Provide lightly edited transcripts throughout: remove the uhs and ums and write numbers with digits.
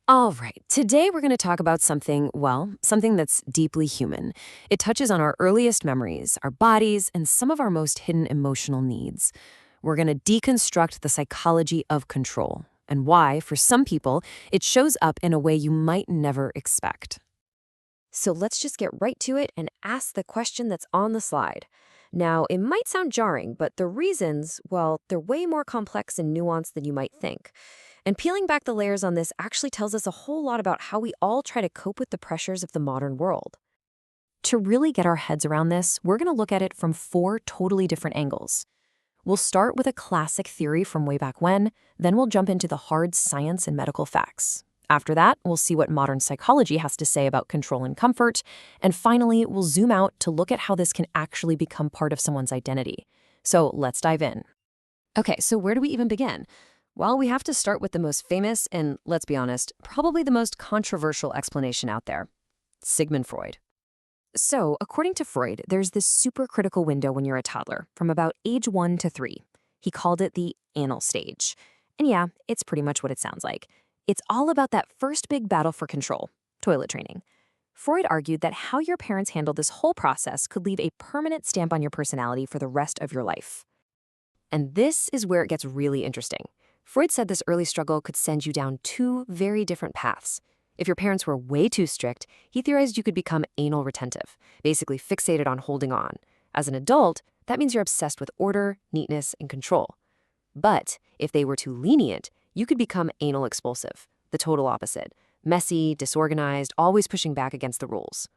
All right, today we're going to talk about something, well, something that's deeply human. It touches on our earliest memories, our bodies, and some of our most hidden emotional needs. We're going to deconstruct the psychology of control and why, for some people, it shows up in a way you might never expect. So let's just get right to it and ask the question that's on the slide. Now, it might sound jarring, but the reasons, well, they're way more complex and nuanced than you might think. And peeling back the layers on this actually tells us a whole lot about how we all try to cope with the pressures of the modern world. To really get our heads around this, we're going to look at it from four totally different angles. We'll start with a classic theory from way back when, then we'll jump into the hard science and medical facts. After that, we'll see what modern psychology has to say about control and comfort. And finally, we'll zoom out to look at how this can actually become part of someone's identity. So let's dive in. Okay, so where do we even begin? Well, we have to start with the most famous and, let's be honest, probably the most controversial explanation out there: Sigmund Freud. So, according to Freud, there's this supercritical window when you're a toddler, from about age 1 to 3. He called it the anal stage. And yeah, it's pretty much what it sounds like. It's all about that first big battle for control: toilet training. Freud argued that how your parents handled this whole process could leave a permanent stamp on your personality for the rest of your life. And this is where it gets really interesting. Freud said this early struggle could send you down two very different paths. If your parents were way too strict, he theorized you could become anal retentive, basically fixated on holding on. As an adult, that means you're obsessed with order, neatness, and control. But if they were too lenient, you could become anal expulsive, the total opposite: messy, disorganized, always pushing back against the rules.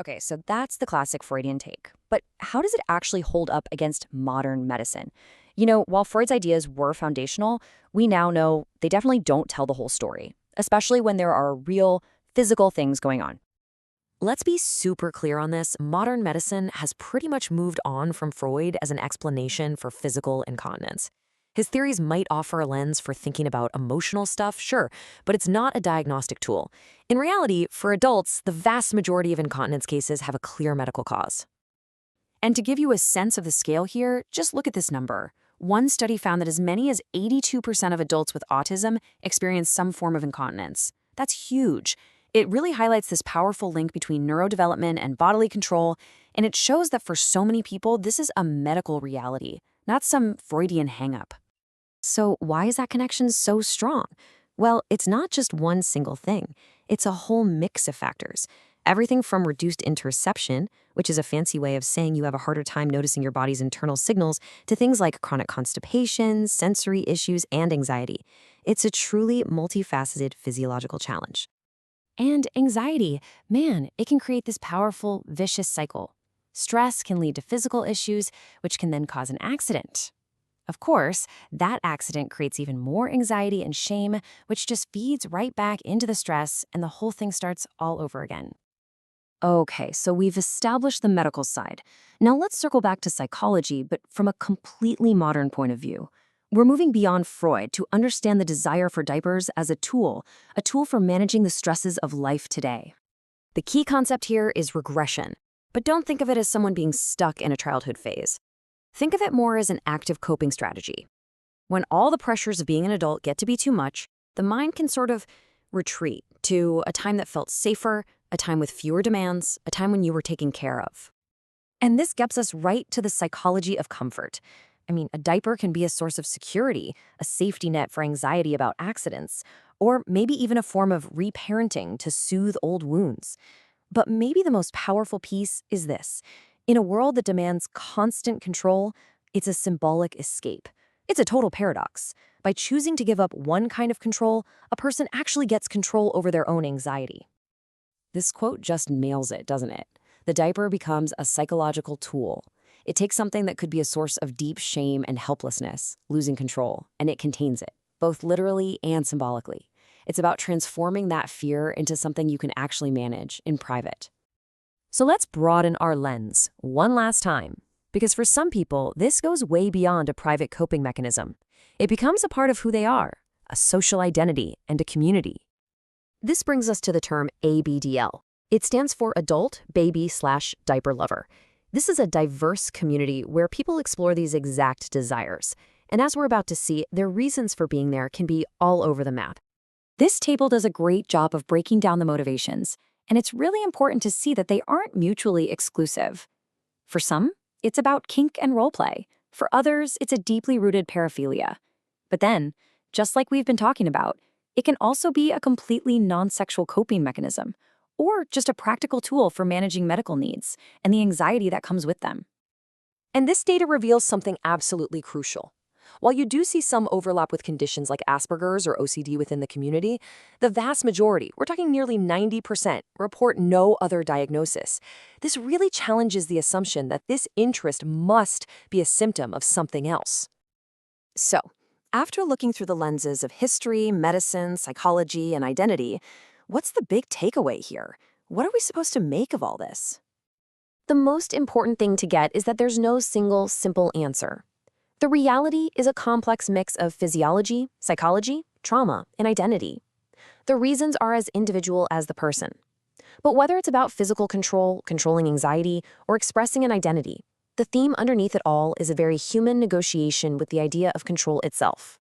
Okay, so that's the classic Freudian take. But how does it actually hold up against modern medicine? While Freud's ideas were foundational, we now know they definitely don't tell the whole story, especially when there are real physical things going on. Let's be super clear on this. Modern medicine has pretty much moved on from Freud as an explanation for physical incontinence. His theories might offer a lens for thinking about emotional stuff, sure, but it's not a diagnostic tool. In reality, for adults, the vast majority of incontinence cases have a clear medical cause. And to give you a sense of the scale here, just look at this number. One study found that as many as 82% of adults with autism experience some form of incontinence. That's huge. It really highlights this powerful link between neurodevelopment and bodily control, and it shows that for so many people, this is a medical reality, not some Freudian hang-up. So why is that connection so strong? Well, it's not just one single thing. It's a whole mix of factors. Everything from reduced interoception, which is a fancy way of saying you have a harder time noticing your body's internal signals, to things like chronic constipation, sensory issues, and anxiety. It's a truly multifaceted physiological challenge. And anxiety, man, it can create this powerful, vicious cycle. Stress can lead to physical issues, which can then cause an accident. Of course, that accident creates even more anxiety and shame, which just feeds right back into the stress, and the whole thing starts all over again. Okay, so we've established the medical side. Now let's circle back to psychology, but from a completely modern point of view. We're moving beyond Freud to understand the desire for diapers as a tool for managing the stresses of life today. The key concept here is regression, but don't think of it as someone being stuck in a childhood phase. Think of it more as an active coping strategy. When all the pressures of being an adult get to be too much, the mind can sort of retreat to a time that felt safer, a time with fewer demands, a time when you were taken care of. And this gets us right to the psychology of comfort. I mean, a diaper can be a source of security, a safety net for anxiety about accidents, or maybe even a form of reparenting to soothe old wounds. But maybe the most powerful piece is this: in a world that demands constant control, it's a symbolic escape. It's a total paradox. By choosing to give up one kind of control, a person actually gets control over their own anxiety. This quote just nails it, doesn't it? The diaper becomes a psychological tool. It takes something that could be a source of deep shame and helplessness, losing control, and it contains it, both literally and symbolically. It's about transforming that fear into something you can actually manage in private. So let's broaden our lens one last time, because for some people, this goes way beyond a private coping mechanism. It becomes a part of who they are, a social identity, and a community. This brings us to the term ABDL. It stands for Adult Baby/Diaper Lover. This is a diverse community where people explore these exact desires. And as we're about to see, their reasons for being there can be all over the map. This table does a great job of breaking down the motivations, and it's really important to see that they aren't mutually exclusive. For some, it's about kink and role play. For others, it's a deeply rooted paraphilia. But then, just like we've been talking about, it can also be a completely non-sexual coping mechanism, or just a practical tool for managing medical needs and the anxiety that comes with them. And this data reveals something absolutely crucial. While you do see some overlap with conditions like Asperger's or OCD within the community, the vast majority, we're talking nearly 90%, report no other diagnosis. This really challenges the assumption that this interest must be a symptom of something else. So, after looking through the lenses of history, medicine, psychology, and identity, what's the big takeaway here? What are we supposed to make of all this? The most important thing to get is that there's no single, simple answer. The reality is a complex mix of physiology, psychology, trauma, and identity. The reasons are as individual as the person. But whether it's about physical control, controlling anxiety, or expressing an identity, the theme underneath it all is a very human negotiation with the idea of control itself.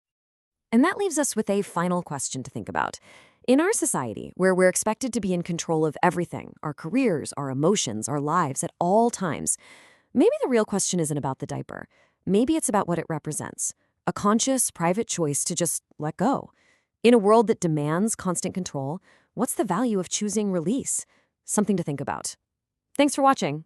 And that leaves us with a final question to think about. In our society, where we're expected to be in control of everything, our careers, our emotions, our lives at all times, maybe the real question isn't about the diaper. Maybe it's about what it represents, a conscious, private choice to just let go. In a world that demands constant control, what's the value of choosing release? Something to think about. Thanks for watching.